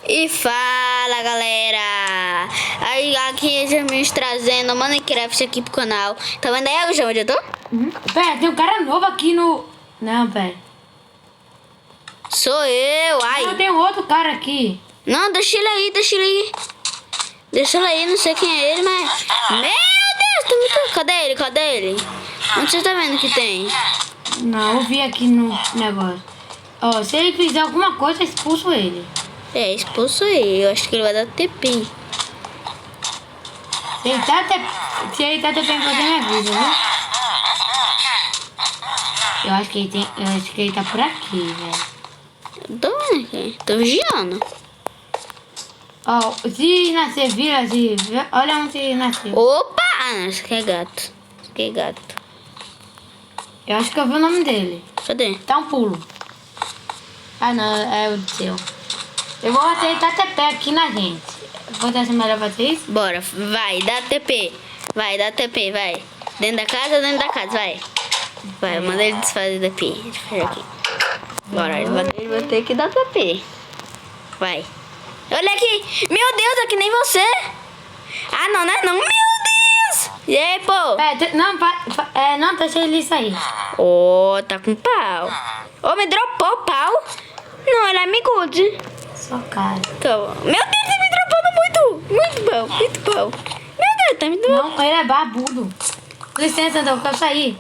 E fala, galera! Aí aqui estamos trazendo Minecraft aqui pro canal. Tá vendo aí, Gustavo, onde eu tô? Pera, tem um cara novo aqui no... Não, pera. Sou eu, ai. Não, tem um outro cara aqui. Não, deixa ele aí, deixa ele aí. Deixa ele aí, não sei quem é ele, mas... Meu Deus, tem muito... Cadê ele, cadê ele? Onde você tá vendo que tem? Não, eu vi aqui no negócio. Ó, se ele fizer alguma coisa, eu expulso ele. É, expulso aí, eu acho que ele vai dar TP. Se ele tá tentando fazer minha vida, viu? Eu acho que ele tá por aqui, velho. Tô vendo aqui, tô vigiando. Ó, se nascer vira, olha onde nasceu. Opa! Ah, não, isso aqui é gato. Isso aqui é gato. Eu acho que eu vi o nome dele. Cadê? Dá um pulo. Ah, não, é o seu. Eu vou aceitar TP aqui na gente. Vou ser melhor fazer isso? Bora, vai, dá TP. Vai, dá TP, vai. Dentro da casa, vai. Vai, manda ele desfazer TP. Deixa eu fazer aqui. Bora, ele vai ter que dar TP. Vai. Olha aqui. Meu Deus, é que nem você. Ah, não, né? Não, meu Deus. E aí, pô? Não, deixa ele sair. Ô, tá com pau. Ô, me dropou pau. Não, ele é migude. Só cara. Então, meu Deus, tá me dropando muito pau. Meu Deus, tá me dropando. Não, ele é babudo. Licença, então, eu quero sair.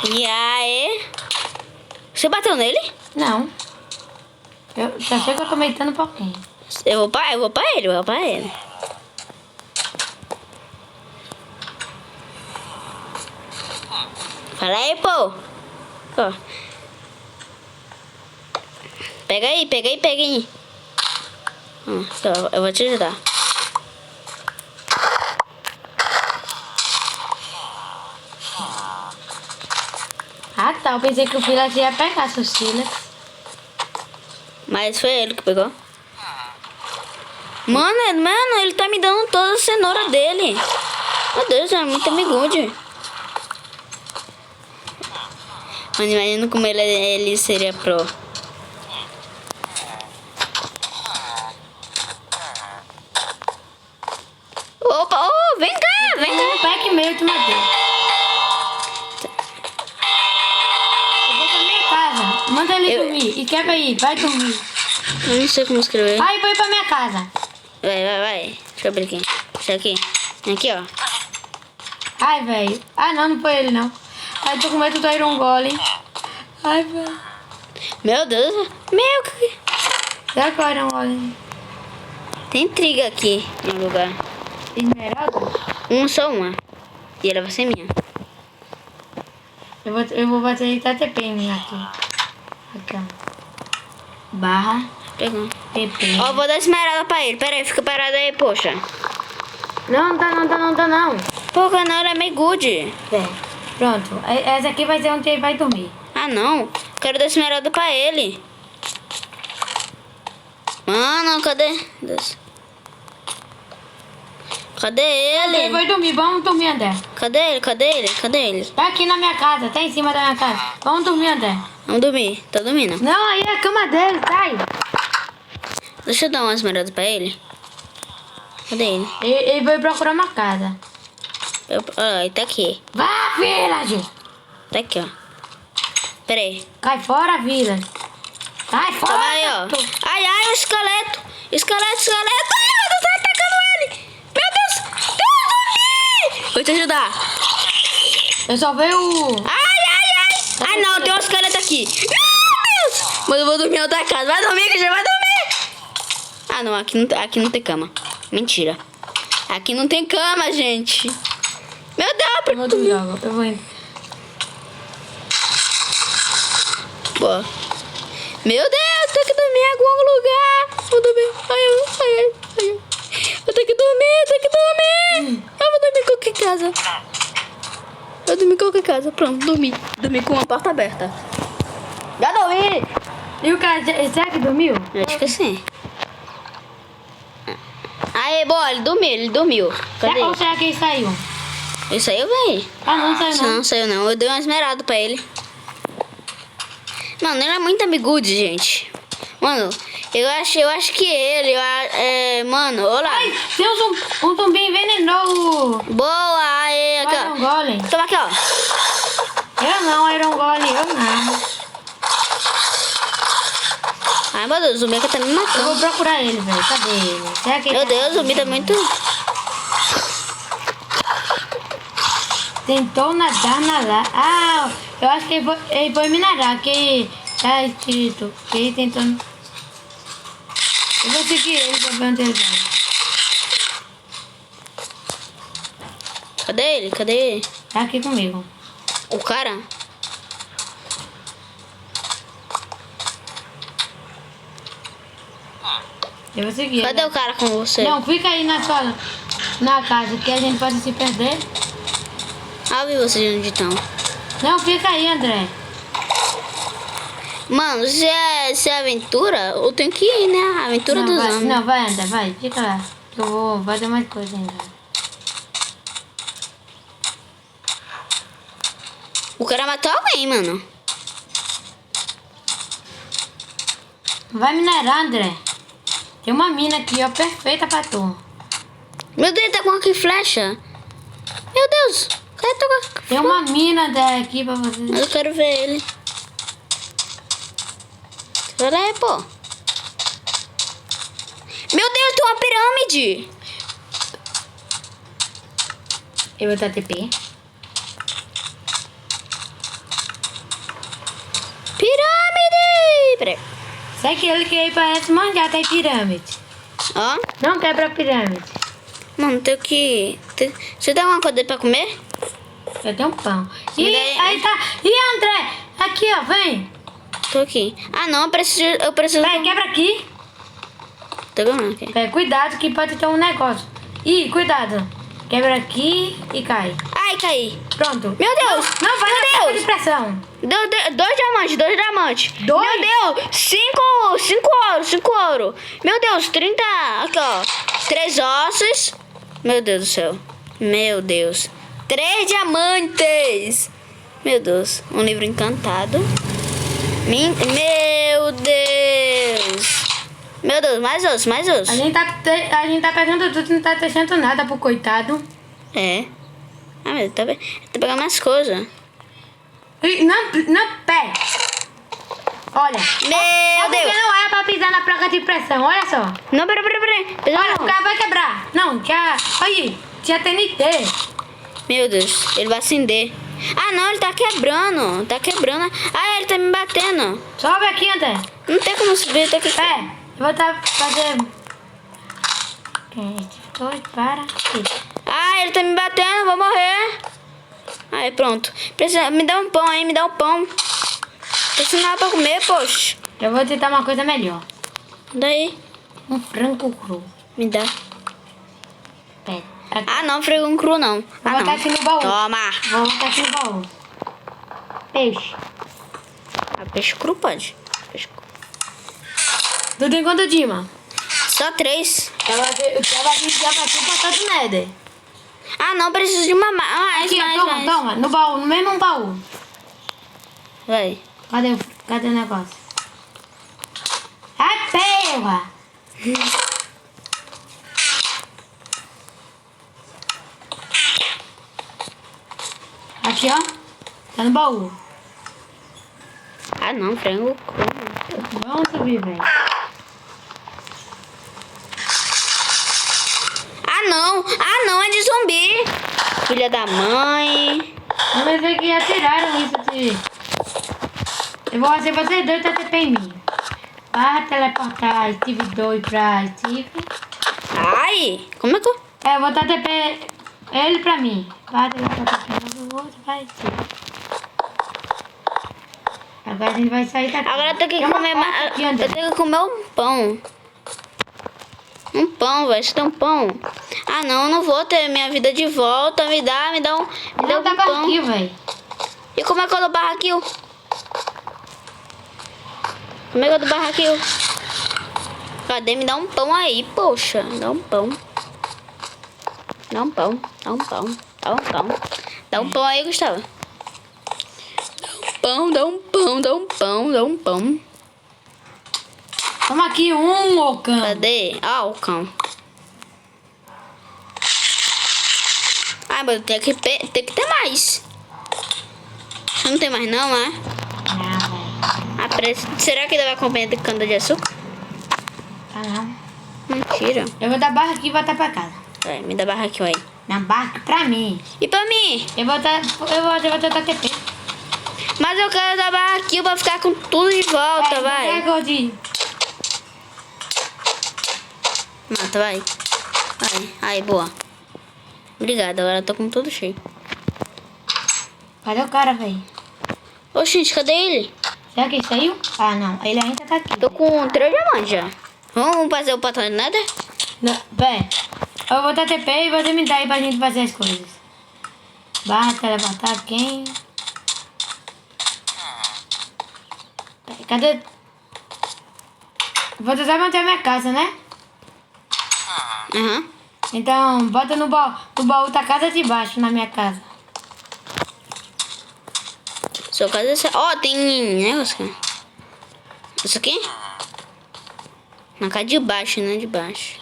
E aí? Você bateu nele? Não. Eu já sei que eu tô meitando um pouquinho. Eu vou pra ele. Fala aí, pô. Ó. Pega aí. Eu vou te ajudar. Ah, tá. Eu pensei que o Silas ia pegar seu Silas. Mas foi ele que pegou. Mano, ele tá me dando toda a cenoura dele. Meu Deus, é muito amigude. Mano, imagina como ele seria pro. Opa, vem cá. Um pack meio de madeira. Eu vou pra minha casa. Manda ele dormir. E quebra aí, vai dormir. Eu não sei como escrever. Vai pra minha casa. Vai. Deixa eu abrir aqui. Deixa aqui. Aqui, ó. Ai, velho. Ah, não foi ele, não. Ai, tô com medo do Iron Golem. Ai, velho. Meu Deus. Será que o Iron Golem... Tem triga aqui no lugar. Esmeralda? Só uma. E ela vai ser minha. Eu vou bater TP em mim aqui. Aqui, ó. Barra. Pegou. TP. Ó, vou dar esmeralda pra ele. Pera aí, fica parado aí, poxa. Não tá não. Pô, o canal é meio good. É. Pronto. Essa aqui vai ser onde ele vai dormir. Ah, não. Quero dar esmeralda pra ele. Mano, cadê? Cadê ele? Ele vai dormir. Vamos dormir, André. Cadê ele? Tá aqui na minha casa. Tá em cima da minha casa. Vamos dormir, André. Vamos dormir. Tá dormindo. Não, aí é a cama dele. Sai. Deixa eu dar uma esmeralda pra ele. Cadê ele? Ele vai procurar uma casa. Ele tá aqui. Vá, Village. Tá aqui, ó. Pera aí. Cai fora, Village. Cai fora. Toma aí, ó. Ai, o esqueleto. Esqueleto. Ai, meu Deus, tá atacando ele. Meu Deus. Dormi. Vou te ajudar. Eu só vejo o... Ai, não, tem um esqueleto aqui. Meu Deus. Mas eu vou dormir em outra casa. Vai dormir, que já vai dormir. Ah, não, aqui não tem cama. Mentira. Aqui não tem cama, gente. Meu Deus, Eu vou dormir logo. Eu vou indo. Boa. Meu Deus, tem que dormir em algum lugar. Vou dormir. Ai. Eu tenho que dormir. Eu vou dormir em qualquer casa. Pronto, dormi. Dormi com a porta aberta. Já dormi. E o cara, será que dormiu? Eu acho que sim. Aí, boa, ele dormiu. Cadê? Ou será que ele saiu? Ele saiu, véi? Ah, não saiu não. Não saiu não. Eu dei uma esmeralda pra ele. Mano, ele é muito amigude, gente. Mano, Eu acho que ele, mano, olha lá. Ai, tem um zumbi envenenou. Boa, aí, aqui, Iron ó. Golem. Toma aqui, ó. Eu não, Iron Golem, eu não. Ai, meu Deus, o zumbi aqui tá me Eu vou matando. procurar ele, velho. Cadê ele? Será que ele Meu tá Deus, o aqui? zumbi tá muito... Tentou nadar na lava. Ah, eu acho que ele foi minerar, que tá escrito que ele tentou... Eu vou seguir ele pra ver onde ele vai. Cadê ele? Cadê ele? Tá aqui comigo. O cara? Eu vou seguir Cadê ele. o cara com você? Não, fica aí na casa, que a gente pode se perder. Ah, eu vi vocês onde estão. Não, fica aí, André. Mano, se é aventura, eu tenho que ir, né? A aventura Não, dos vai, homens. não, vai, André, vai. Fica lá. Eu vou fazer mais coisa ainda. O cara matou alguém, mano. Vai minerar, André. Tem uma mina aqui, ó, perfeita pra tu. Meu Deus, ele tá com arco e flecha. Meu Deus. Cadê tu? Tem uma mina, André, aqui pra você. Mas eu quero ver ele. Olha aí, pô. Meu Deus, tem uma pirâmide. Eu vou dar TP. Pirâmide. Peraí. Sabe que ele que aí parece manjar, tem pirâmide. Ó. Não quebra a pirâmide. Mano, tem que... Você tem alguma coisa pra comer? Eu tenho um pão. E Me dá- aí tá. E André, aqui, ó, vem. Tô aqui. Ah, não, eu preciso... Vai, quebra aqui. Tô ganhando aqui. Vai, cuidado que pode ter um negócio. Ih, cuidado. Quebra aqui e cai. Ai, caí. Pronto. Meu Deus. Não, vai Meu na Deus. de pressão. Deu 2 diamantes. Dois? Meu Deus. 5 ouro. Meu Deus, 30. Aqui, ó. 3 ossos. Meu Deus do céu. Meu Deus. 3 diamantes. Meu Deus. Um livro encantado. Meu Deus. Meu Deus, mais osso, mais osso. A gente tá pegando tudo, não tá deixando nada pro coitado. É. Ah, mas tá pegando mais coisas. E não pé. Olha. Meu Porque Deus. não é pra pisar na placa de pressão, olha só. Não, peraí. Olha, o cara vai quebrar. Não, já. Aí, tinha TNT. Meu Deus, ele vai acender. Ah, não, ele tá quebrando. Tá quebrando. Ah, ele tá me batendo. Sobe aqui, André. Não tem como subir, tem que... É, eu vou fazer. Dois, para. Ah, ele tá me batendo, vou morrer. Aí, pronto. Me dá um pão aí, me dá um pão. Precisa nada pra comer, poxa. Eu vou tentar uma coisa melhor. Daí, Um frango cru. me dá. Pera. Aqui. Ah, não, frango cru não. Vou Ah, botar não. aqui no baú. Toma. Vou botar aqui no baú. Peixe. Ah, peixe cru pode. Peixe cru. Tu tem quanto, Dima? Só 3. Eu tava aqui já pra tu botar do Nether. Ah, não, preciso de uma mais. Aqui, mais, toma, mais. toma. No baú, no mesmo baú. Vai. Cadê o negócio? Ai, pega! Aqui, ó. Tá no baú. Ah, não, frango cru. Vamos subir, velho. Ah, não, é de zumbi. Filha da mãe. Vamos ver que já tiraram isso de... Eu vou fazer vocês dois TP em mim. Para teleportar Steve 2 pra Steve. Ai, como é que eu... É, eu vou dar TP ele pra mim. Para teleportar o outro pra Steve. Agora a gente vai sair daqui. Agora eu tenho que Tem uma comer porta aqui, eu André. tenho que comer um pão. Um pão, velho. Você tem um pão? Ah, não, eu não vou ter minha vida de volta. Me dá Não, um tá pão. barril, velho. E como é que eu dou barraquil? Como é que eu dou barraquil? Cadê? Me dá um pão aí, poxa. Dá um pão. Dá um pão. Dá um pão. Dá um pão. Dá um pão aí, Gustavo. Dá um pão, dá um pão, dá um pão, dá um pão. Toma aqui um, ô cão. Cadê? Ah, o cão. Ah, mas tem que ter mais. Não tem mais não, né? Não, velho. Será que ele vai acompanhar de cana de açúcar? Tá não. Mentira. Eu vou dar barra aqui e voltar pra casa. Vai, me dá barra aqui, vai. Na barra aqui pra mim. E pra mim? Eu vou tentar TP. Mas eu quero dar barra aqui pra ficar com tudo de volta, vai. Gordinho. Mata, vai. Vai. Aí, boa. Obrigada, agora eu tô com tudo cheio. Cadê o cara, velho? Oxi, cadê ele? Será que ele saiu? Ah, não. Ele ainda tá aqui. Tô com 3 diamantes já. Vamos fazer o patrão de nada? Não, véi. Eu vou dar TP e você me dá aí pra gente fazer as coisas. Barra, teleportar, quem? Cadê? Você sabe onde é a minha casa, né? Aham. Então, bota no baú da casa de baixo, na minha casa. Sua casa é... Ó, tem negócio, cara. Isso aqui? Na casa de baixo, né? De baixo.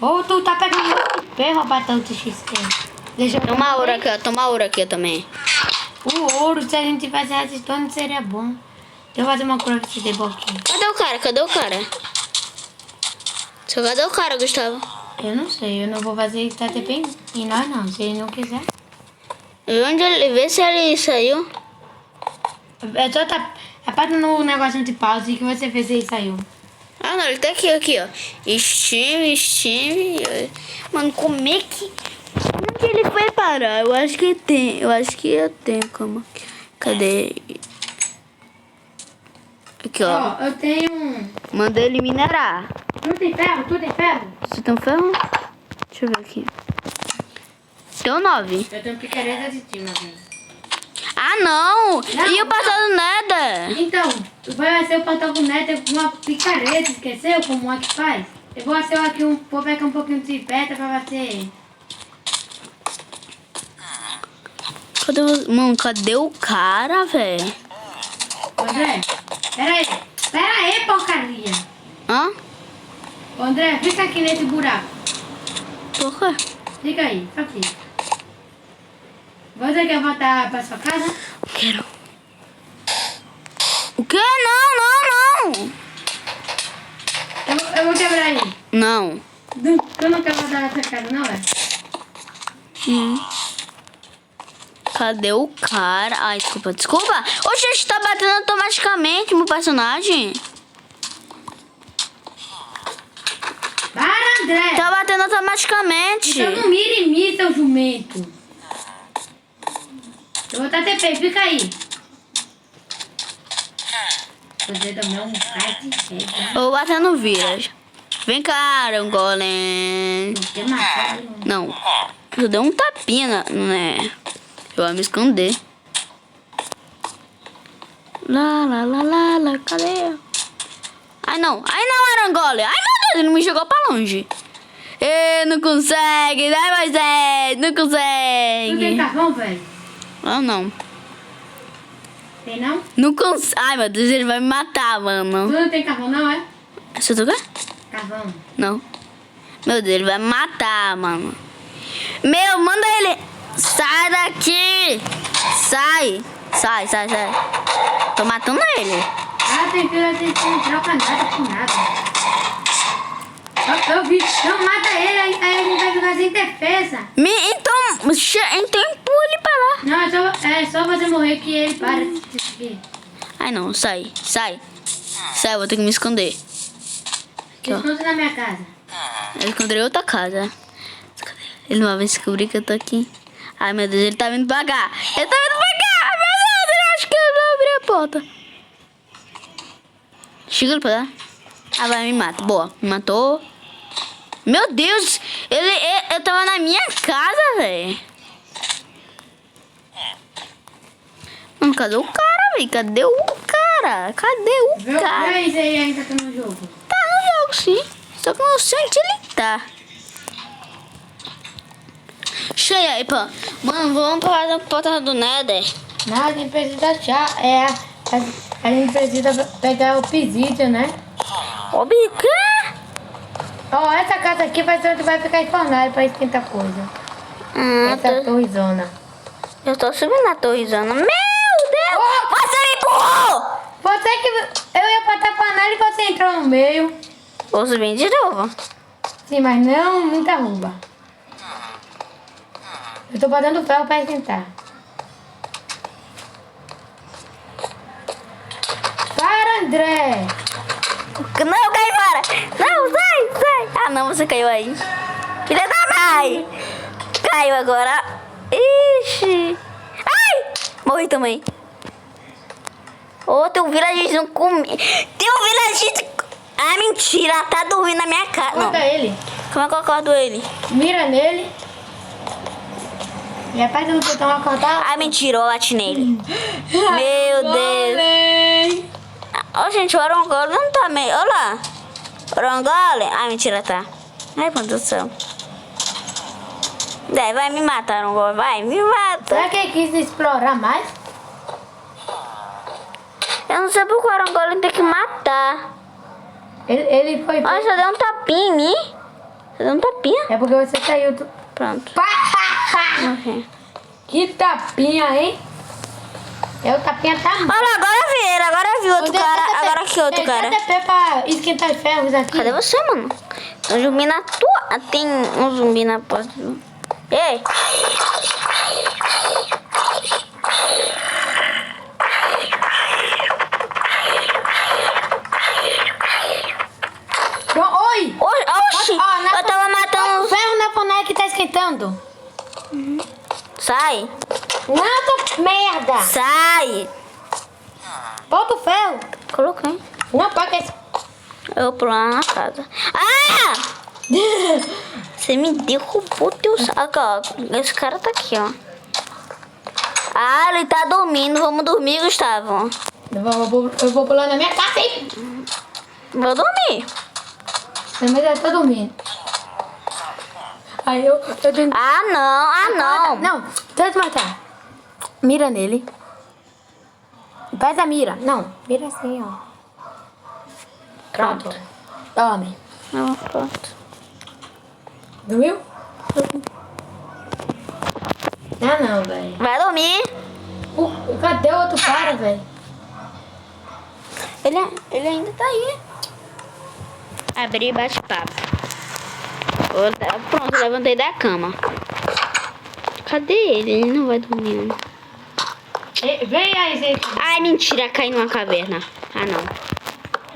Ou tu tá pegando TP, roubatão de XP. Deixa eu Toma ouro aqui, ó. Toma ouro aqui também. O ouro, se a gente tivesse redstone, seria bom. Deixa eu fazer uma craft de boquinha. Cadê o cara? Cadê o cara? Cadê o cara, Gustavo? Eu não sei, eu não vou fazer TP em nós não, se ele não quiser. E onde ele... Vê se ele saiu. É só tá... Aperta no negocinho de pause que você fez e ele saiu. Ah, não. Ele tá aqui, ó. Steam. Mano, como é que... Onde ele foi parar? Eu acho que tem. Eu tenho como... Cadê? Aqui, ó. Ó, eu tenho... Manda ele minerar. Tu tem ferro? Tu tem ferro? Você tem um ferro? Deixa eu ver aqui. Tenho 9. Eu tenho picareta de cima, velho. Ah, não! Não, E o passado nada? Então, tu vai ser o portal com neto com uma picareta, esqueceu como é que faz? Eu vou ser aqui vou pegar um pouquinho de pedra pra você. Cadê o... Mano, cadê o cara, velho? André, pera aí, porcaria. Hã? André, fica aqui nesse buraco. Por quê? Fica aí, só fica. Você quer voltar pra sua casa? Quero. O quê? Não! Eu vou quebrar aí. Não. Tu não quer voltar pra sua casa, não é? Cadê o cara? Ai, desculpa. Oxe, a gente tá batendo automaticamente meu personagem. Para, André! Tá batendo automaticamente. Então não mira em mim, seu jumento. Eu vou dar TP, fica aí. Você também é um cara de jeito, né? Eu vou bater no vírus. Vem cá, golem. Não tem matar, não. Não. Eu dei um tapinha, né? Eu vou me esconder. Lá, cadê? Ai, não, Arangole. Ai, meu Deus, ele me jogou pra longe. Não consegue, né, Moisés? Não Tu tem consegue. carvão, velho? Ah, não. Tem não? Não consegue. Ai, meu Deus, ele vai me matar, Tu mano. não tem carvão, não, é? Você toca? Carvão. Não. Meu Deus, ele vai me matar, mano. Meu, manda ele. Sai daqui. Sai. Tô matando ele. Ah, tem que não troca nada com nada. Eu vi. Não, mata ele, aí a gente vai ficar sem defesa. Então empurra ele pra lá. Não, é só você morrer que ele para de te seguir. Ai, não, sai, eu vou ter que me esconder. Aqui, ó. Esconde na minha casa. Eu encontrei outra casa. Ele não vai descobrir que eu tô aqui. Ai, meu Deus, ele tá vindo pra cá. Meu Deus, eu acho que eu vou abrir a porta. Chega ele pra lá. Ah, vai, me mata. Boa, me matou. Meu Deus, eu tava na minha casa, velho. Mano, cadê o cara, velho? Cadê o cara? Vê isso aí ainda tá no jogo. Tá no jogo, sim. Só que eu não sei onde ele tá. Cheia aí, pô. Mano, vamos pra fazer a porta do Nether. Nada, nem precisa achar. A gente precisa pegar o pisídio, né? Ô, bica! Ó, essa casa aqui vai ser onde vai ficar fornalha pra esquentar coisa. Essa torrezona. Eu tô subindo na torrezona. Meu Deus! Oh! Você me empurrou! Você que... Eu ia botar fornalha e você entrou no meio. Vou subir de novo. Sim, mas não muita rouba. Eu tô botando ferro pra esquentar. Para, André! Não, eu caí fora! Não, sai! Ah, não, você caiu aí. Filha da mãe! Caiu agora. Ixi! Ai! Morri também. Ô, tem um vilageiro não come. Tem um vilageiro. Ah, mentira! Tá dormindo na minha casa. Corta ele. Como é que eu acordo ele? Mira nele. E aperta no botão acordar. Ah, mentira, eu bati nele. Meu Deus. Ó, gente, o Orangole não tá meio... Olha lá. Orangole. Ah, mentira, tá. Ai, meu Deus do céu. Daí, vai me matar, Orangole. Vai, me mata. Será que ele quis explorar mais? Eu não sei porque o Orangole tem que matar. Ele foi... Olha, só deu um tapinha em mim. Só deu um tapinha. É porque você saiu do... Pronto. Morri. Que tapinha, hein? É o tapinha tá... Olha, agora vi outro cara. Agora que outro cara. Tem TP pra esquentar ferros aqui. Cadê você, mano? Tem um zumbi na tua... Tem um zumbi na porta. Ei! Oi! Oxi! Eu tava matando... Ferro na panela que tá esquentando. Sai! Não, tô... Merda! Sai! Bota o ferro. Coloquei. Não, pode esse... Eu vou pular na casa. Ah! Você me derrubou teu saco, ó. Esse cara tá aqui, ó. Ah, ele tá dormindo. Vamos dormir, Gustavo. Eu vou pular na minha casa, hein? Vou dormir. Mas ele tá dormindo. Aí eu tenho... Ah, não. Ah, não. Não, tenta matar. Mira nele. Faz a mira. Não, mira assim, ó. Pronto. Tome. Não, pronto. Dormiu? Ah, não, velho. Vai dormir. Cadê o outro cara, velho? Ele ainda tá aí. Abri e bate-papo. Pronto, levantei da cama. Cadê ele? Ele não vai dormir, não. Vem aí, gente. Ai, mentira, caí numa caverna. Ah, não.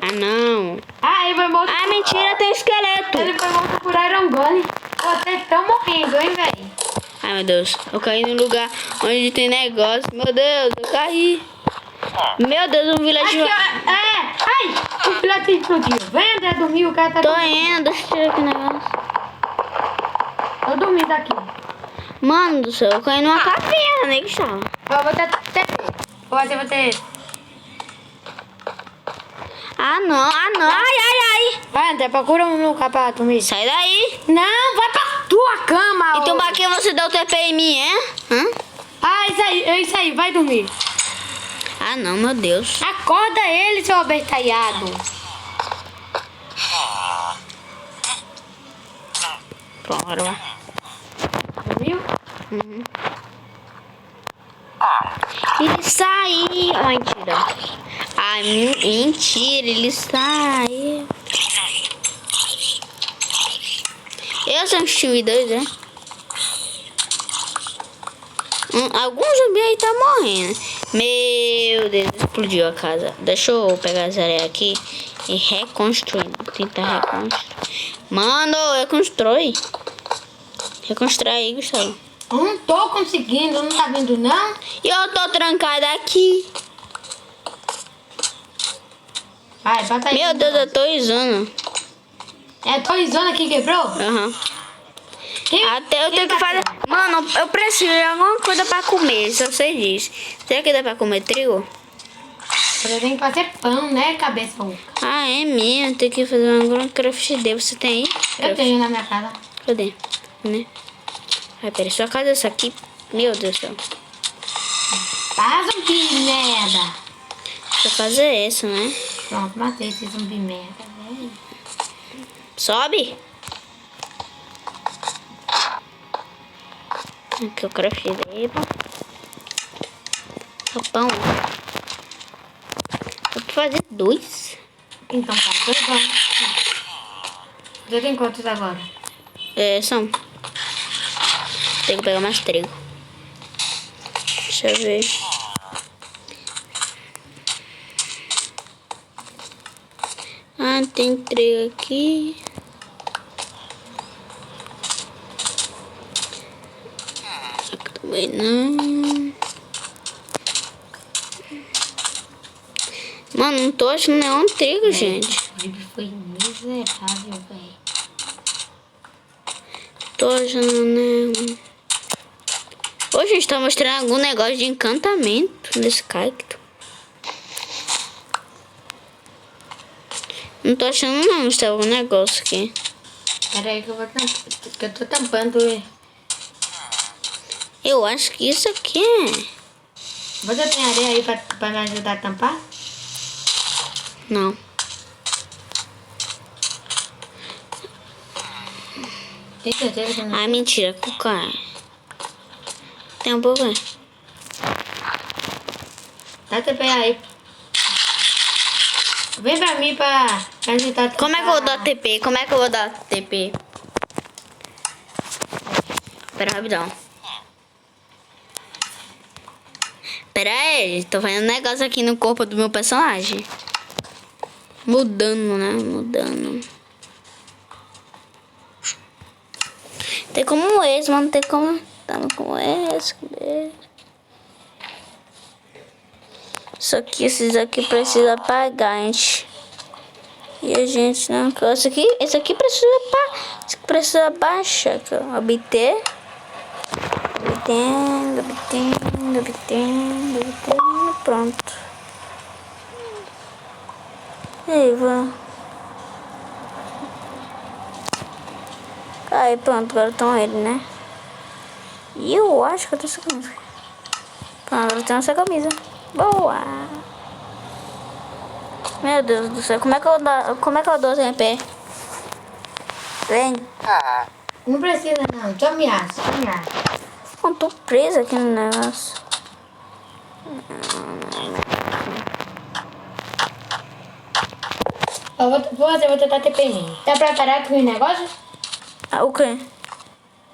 Ah, não. Ah, ele foi morto. Ah, mentira, tem um esqueleto. Ele foi morto por Orangole. Vocês estão morrendo, hein, velho? Ai, meu Deus. Eu caí num lugar onde tem negócio. Meu Deus, eu caí. Meu Deus, um vilarejo... Aqui, ó. Ai, o filhote explodiu. Vem, André, dormir, o cara tá Tô dormindo. indo, deixa eu tirar aqui o negócio. Tô dormindo aqui. Mano do céu, eu caí numa caverna, né, Gustavo? Ó, vou ter... Você vai ter... Ah, não, ai. Vai, André, procura um lugar pra dormir. Sai daí. Não, vai pra tua cama, Então, ô. pra que você deu o TP em mim, é? Hã? Ah, isso aí, vai dormir. Ah, não, meu Deus. Acorda ele, seu abertalhado. Pronto, agora vai. Dormiu? Uhum. Ele saiu. Ai, mentira. Ai, mentira, ele saiu. Eu sou um timidez, né? Algum zumbi aí tá morrendo. Meu Deus, explodiu a casa. Deixa eu pegar as areias aqui e reconstruir. Tentar reconstruir. Mano, reconstrói. Reconstrói aí, Gustavo. Eu não tô conseguindo, não tá vindo não? E eu tô trancada aqui. Vai, bota aí. Meu Deus, eu tô usando. É, tô risando aqui, quebrou? Aham. Quem- Até eu quem tenho que tá fazer. Mano, eu preciso de alguma coisa pra comer, só sei disso. Será que dá pra comer trigo? Você tem que fazer pão, né, cabeça oca? Ah, é mesmo. Tem que fazer uma Minecraft D. Você tem aí? Eu tenho na minha casa. Cadê? Né? Ai, peraí, sua casa é essa aqui? Meu Deus do céu. Faz um que merda. Pra fazer isso, né? Pronto, matei esse zumbi merda, velho. Sobe. Aqui eu craftei. Pão. Dá pra fazer 2. Então tá, dois vamos. Já tem quantos agora? São. Tem que pegar mais trigo. Deixa eu ver. Ah, tem trigo aqui. Aqui também não. Mano, não tô achando nenhum trigo, gente. O foi miserável, velho. Tô achando nenhum. Hoje a gente tá mostrando algum negócio de encantamento nesse cacto. Não tô achando não, se tem algum negócio aqui. Pera aí que eu vou que eu tô tampando ele. Eu acho que isso aqui é... Você tem areia aí pra me ajudar a tampar? Não. Tem certeza que não? Ah, mentira, cuca é. Tem um pouco aí. Dá TP aí. Vem pra mim pra ajudar a tampar. Como é que eu vou dar TP? Como é que eu vou dar TP? Pera, rapidão. Pera aí, tô fazendo um negócio aqui no corpo do meu personagem. Mudando, né? Mudando. Tem como esse, mano. Tem como... Tá como esse. Cadê? Só que esses aqui precisa apagar, gente. E a gente não... Esse aqui precisa baixar. Aqui, ó. Obter. Obtendo. Pronto. E aí, vou... Aí, pronto. Agora estão ele, né? E eu acho que eu tenho essa camisa. Pronto, agora eu tenho essa camisa. Boa! Meu Deus do céu. Como é que eu dou TP? Vem. Não precisa não, só me acha, Eu tô presa aqui no negócio. Eu vou tentar TP em mim. Tá preparado com o negócio? Ah, o quê?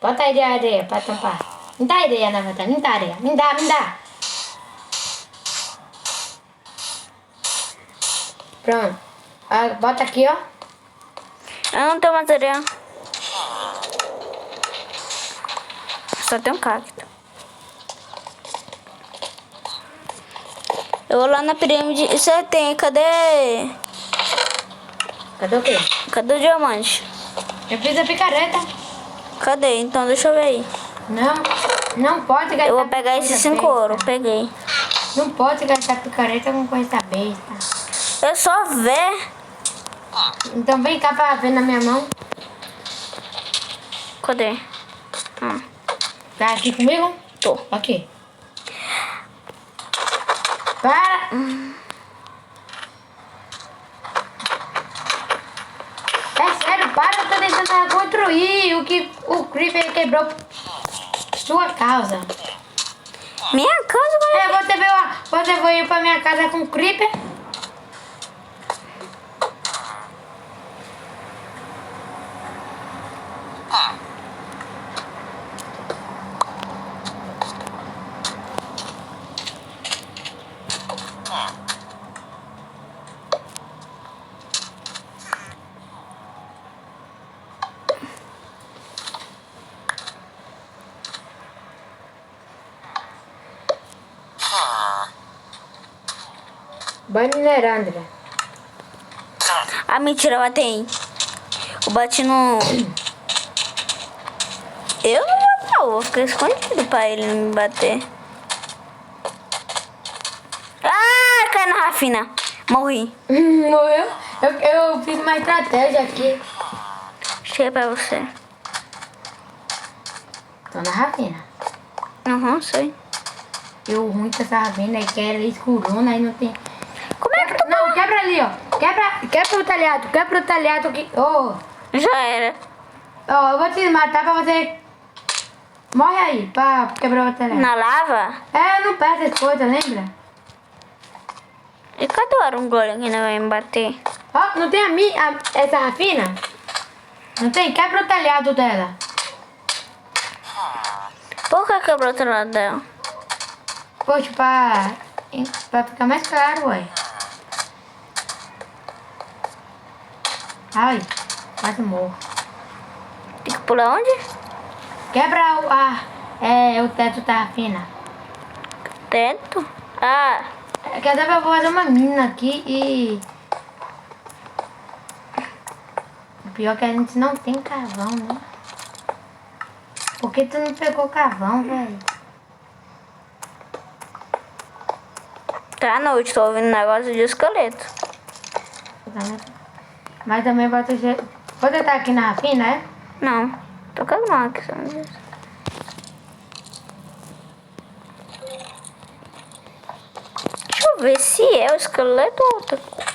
Bota aí de areia pra tampar. Me dá areia, na verdade. Me dá areia. Me dá. Pronto. Ah, bota aqui, ó. Eu não tenho material. Só tem um cacto. Eu vou lá na pirâmide. Você tem, cadê? Cadê o quê? Cadê o diamante? Eu fiz a picareta. Cadê? Então deixa eu ver aí. Não pode gastar. Eu vou pegar esses 5 ouro. Peguei. Não pode gastar picareta com coisa besta. É só ver. Então vem cá pra ver na minha mão. Cadê? Tá aqui comigo? Tô. Aqui. Para. É sério, para, eu tô tentando construir o que o Creeper quebrou por sua causa. Minha casa, Você veio pra minha casa com o Creeper? Vai minerando, velho. Ah, mentira, batei. Eu bati no... Eu não vou não, vou ficar escondido pra ele não me bater. Ah, cai na Rafina. Morri. Morreu? Eu fiz uma estratégia aqui. Chega pra você. Tô na ravina. Aham, sei. E o ruim dessa ravina é que ela é escurona, aí não tem... Como quebra ali, ó. Quebra o telhado, quebra o telhado aqui. Ô, Já era. ó, eu vou te matar pra você... Morre aí, pra quebrar o telhado. Na lava? É, não perde as coisas, lembra? E cadê o arungolho que não vai me bater? Ó, não tem essa Rafina? Não tem? Quebra o telhado dela. Por que quebrou o telhado dela? Poxa, pra ficar mais claro, ué. Ai, quase morro. Tem que pular onde? Quebra o teto da Rafina. Teto? Ah, Quer dizer, eu vou fazer uma mina aqui e... O pior é que a gente não tem carvão, né? Por que tu não pegou carvão, velho? tá à noite, tô ouvindo negócio de esqueleto. Mas também vai ter... Vou tentar aqui na Rafina, é? Não, tô com as mãos aqui, só não diz. Deixa eu ver se é o esqueleto ou outra coisa.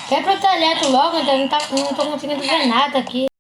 Quebra o telhado logo, então não tô conseguindo ver nada aqui.